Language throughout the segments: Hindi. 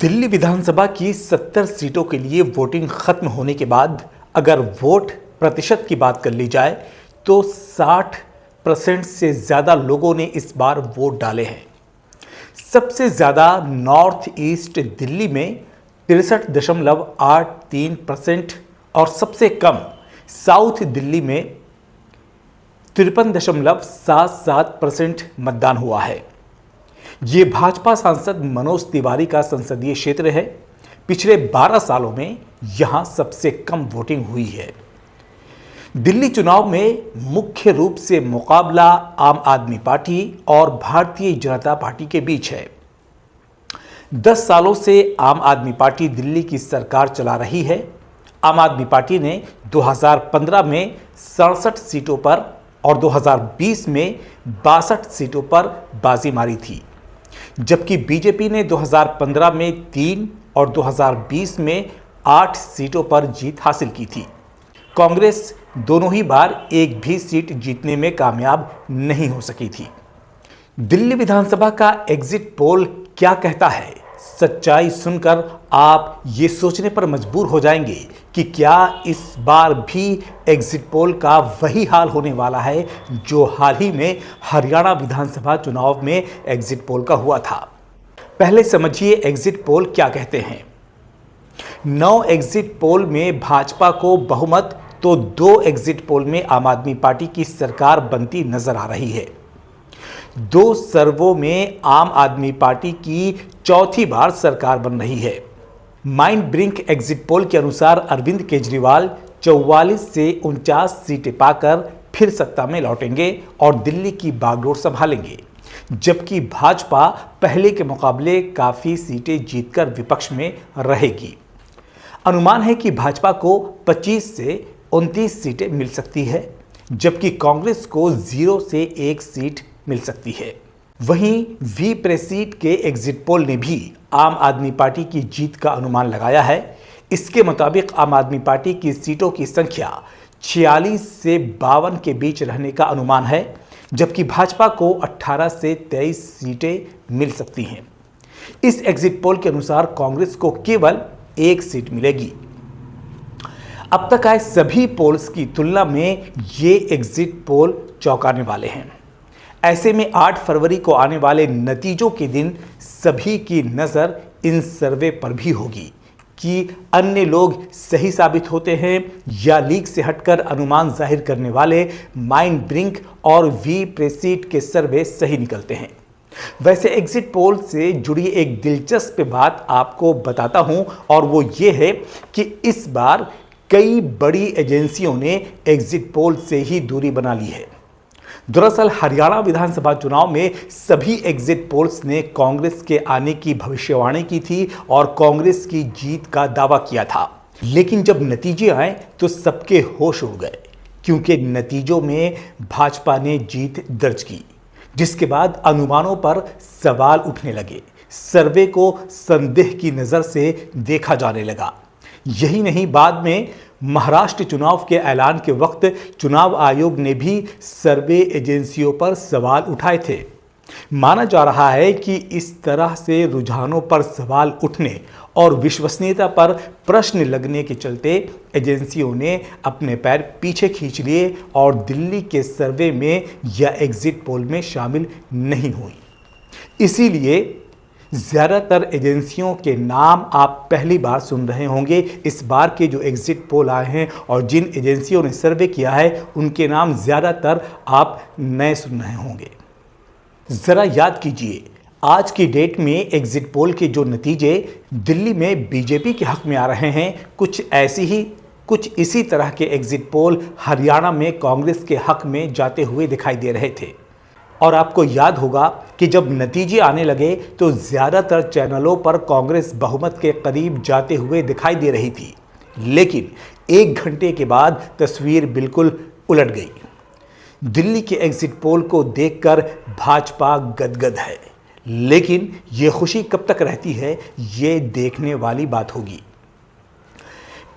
दिल्ली विधानसभा की 70 सीटों के लिए वोटिंग खत्म होने के बाद अगर वोट प्रतिशत की बात कर ली जाए तो 60% से ज़्यादा लोगों ने इस बार वोट डाले हैं। सबसे ज़्यादा नॉर्थ ईस्ट दिल्ली में 63.83% और सबसे कम साउथ दिल्ली में 53.77% मतदान हुआ है। ये भाजपा सांसद मनोज तिवारी का संसदीय क्षेत्र है। पिछले 12 सालों में यहां सबसे कम वोटिंग हुई है। दिल्ली चुनाव में मुख्य रूप से मुकाबला आम आदमी पार्टी और भारतीय जनता पार्टी के बीच है। 10 सालों से आम आदमी पार्टी दिल्ली की सरकार चला रही है। आम आदमी पार्टी ने 2015 में 67 सीटों पर और 2020 में 62 सीटों पर बाजी मारी थी, जबकि बीजेपी ने 2015 में 3 और 2020 में 8 सीटों पर जीत हासिल की थी। कांग्रेस दोनों ही बार एक भी सीट जीतने में कामयाब नहीं हो सकी थी। दिल्ली विधानसभा का एग्जिट पोल क्या कहता है? सच्चाई सुनकर आप ये सोचने पर मजबूर हो जाएंगे कि क्या इस बार भी एग्जिट पोल का वही हाल होने वाला है जो हाल ही में हरियाणा विधानसभा चुनाव में एग्जिट पोल का हुआ था। पहले समझिए एग्जिट पोल क्या कहते हैं। 9 एग्जिट पोल में भाजपा को बहुमत तो 2 एग्जिट पोल में आम आदमी पार्टी की सरकार बनती नजर आ रही है। 2 सर्वों में आम आदमी पार्टी की चौथी बार सरकार बन रही है। माइंड ब्रिंक एग्जिट पोल के अनुसार अरविंद केजरीवाल 44 से 49 सीटें पाकर फिर सत्ता में लौटेंगे और दिल्ली की बागडोर संभालेंगे, जबकि भाजपा पहले के मुकाबले काफी सीटें जीतकर विपक्ष में रहेगी। अनुमान है कि भाजपा को 25 से 29 सीटें मिल सकती है, जबकि कांग्रेस को 0 से 1 सीट मिल सकती है। वहीं वी प्रेसीड के एग्जिट पोल ने भी आम आदमी पार्टी की जीत का अनुमान लगाया है। इसके मुताबिक आम आदमी पार्टी की सीटों की संख्या 46 से 52 के बीच रहने का अनुमान है, जबकि भाजपा को 18 से 23 सीटें मिल सकती हैं। इस एग्जिट पोल के अनुसार कांग्रेस को केवल 1 सीट मिलेगी। अब तक आए सभी पोल्स की तुलना में ये एग्जिट पोल चौंकाने वाले हैं। ऐसे में 8 फरवरी को आने वाले नतीजों के दिन सभी की नज़र इन सर्वे पर भी होगी कि अन्य लोग सही साबित होते हैं या लीक से हटकर अनुमान जाहिर करने वाले माइंड ब्रिंक और वी प्रेसीड के सर्वे सही निकलते हैं। वैसे एग्जिट पोल से जुड़ी एक दिलचस्प बात आपको बताता हूं, और वो ये है कि इस बार कई बड़ी एजेंसियों ने एग्जिट पोल से ही दूरी बना ली है। दरअसल हरियाणा विधानसभा चुनाव में सभी एग्जिट पोल्स ने कांग्रेस के आने की भविष्यवाणी की थी और कांग्रेस की जीत का दावा किया था, लेकिन जब नतीजे आए तो सबके होश उड़ गए, क्योंकि नतीजों में भाजपा ने जीत दर्ज की, जिसके बाद अनुमानों पर सवाल उठने लगे। सर्वे को संदेह की नज़र से देखा जाने लगा। यही नहीं, बाद में महाराष्ट्र चुनाव के ऐलान के वक्त चुनाव आयोग ने भी सर्वे एजेंसियों पर सवाल उठाए थे। माना जा रहा है कि इस तरह से रुझानों पर सवाल उठने और विश्वसनीयता पर प्रश्न लगने के चलते एजेंसियों ने अपने पैर पीछे खींच लिए और दिल्ली के सर्वे में या एग्जिट पोल में शामिल नहीं हुई। इसीलिए ज़्यादातर एजेंसियों के नाम आप पहली बार सुन रहे होंगे। इस बार के जो एग्जिट पोल आए हैं और जिन एजेंसियों ने सर्वे किया है उनके नाम ज़्यादातर आप नए सुन रहे होंगे। ज़रा याद कीजिए, आज की डेट में एग्जिट पोल के जो नतीजे दिल्ली में बीजेपी के हक में आ रहे हैं, कुछ इसी तरह के एग्जिट पोल हरियाणा में कांग्रेस के हक में जाते हुए दिखाई दे रहे थे। और आपको याद होगा कि जब नतीजे आने लगे तो ज़्यादातर चैनलों पर कांग्रेस बहुमत के करीब जाते हुए दिखाई दे रही थी, लेकिन 1 घंटे के बाद तस्वीर बिल्कुल उलट गई। दिल्ली के एग्जिट पोल को देखकर भाजपा गदगद है, लेकिन ये खुशी कब तक रहती है, ये देखने वाली बात होगी।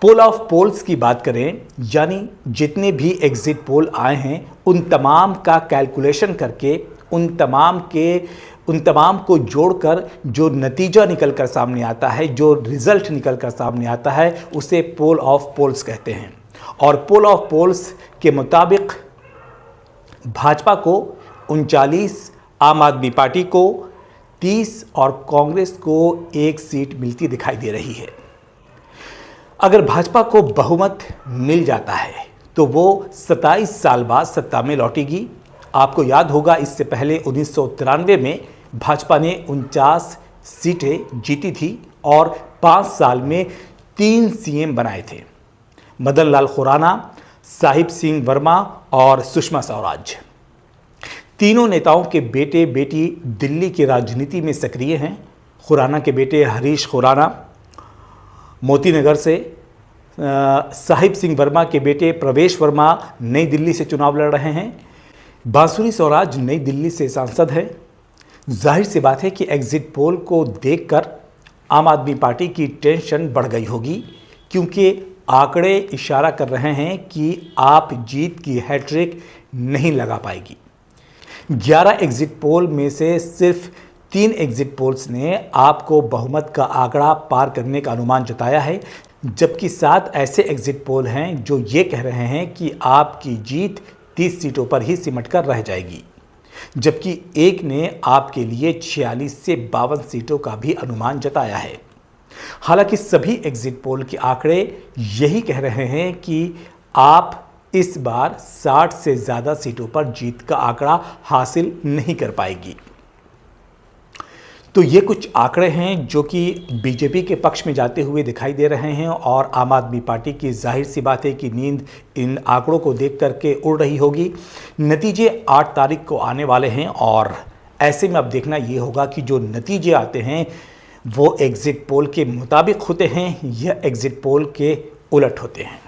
पोल ऑफ पोल्स की बात करें, यानी जितने भी एग्जिट पोल आए हैं उन तमाम का कैलकुलेशन करके उन तमाम को जोड़कर जो नतीजा निकल कर सामने आता है, जो रिजल्ट निकल कर सामने आता है, उसे पोल ऑफ पोल्स कहते हैं। और पोल ऑफ पोल्स के मुताबिक भाजपा को 39, आम आदमी पार्टी को 30 और कांग्रेस को 1 सीट मिलती दिखाई दे रही है। अगर भाजपा को बहुमत मिल जाता है तो वो 27 साल बाद सत्ता में लौटेगी। आपको याद होगा, इससे पहले 1993 में भाजपा ने 49 सीटें जीती थी और 5 साल में 3 सीएम बनाए थे, मदन लाल खुराना, साहिब सिंह वर्मा और सुषमा स्वराज। तीनों नेताओं के बेटे बेटी दिल्ली की राजनीति में सक्रिय हैं। खुराना के बेटे हरीश खुराना मोती नगर से, साहिब सिंह वर्मा के बेटे प्रवेश वर्मा नई दिल्ली से चुनाव लड़ रहे हैं, बांसुरी स्वराज नई दिल्ली से सांसद है। जाहिर सी बात है कि एग्जिट पोल को देखकर आम आदमी पार्टी की टेंशन बढ़ गई होगी, क्योंकि आंकड़े इशारा कर रहे हैं कि आप जीत की हैट्रिक नहीं लगा पाएगी। 11 एग्जिट पोल में से सिर्फ 3 एग्जिट पोल्स ने आपको बहुमत का आंकड़ा पार करने का अनुमान जताया है, जबकि 7 ऐसे एग्जिट पोल हैं जो ये कह रहे हैं कि आपकी जीत 30 सीटों पर ही सिमट कर रह जाएगी, जबकि एक ने आपके लिए 46 से 52 सीटों का भी अनुमान जताया है। हालांकि सभी एग्जिट पोल के आंकड़े यही कह रहे हैं कि आप इस बार 60 से ज़्यादा सीटों पर जीत का आंकड़ा हासिल नहीं कर पाएगी। तो ये कुछ आंकड़े हैं जो कि बीजेपी के पक्ष में जाते हुए दिखाई दे रहे हैं और आम आदमी पार्टी की जाहिर सी बात है कि नींद इन आंकड़ों को देख करके उड़ रही होगी। नतीजे 8 तारीख को आने वाले हैं और ऐसे में अब देखना ये होगा कि जो नतीजे आते हैं वो एग्जिट पोल के मुताबिक होते हैं या एग्जिट पोल के उलट होते हैं।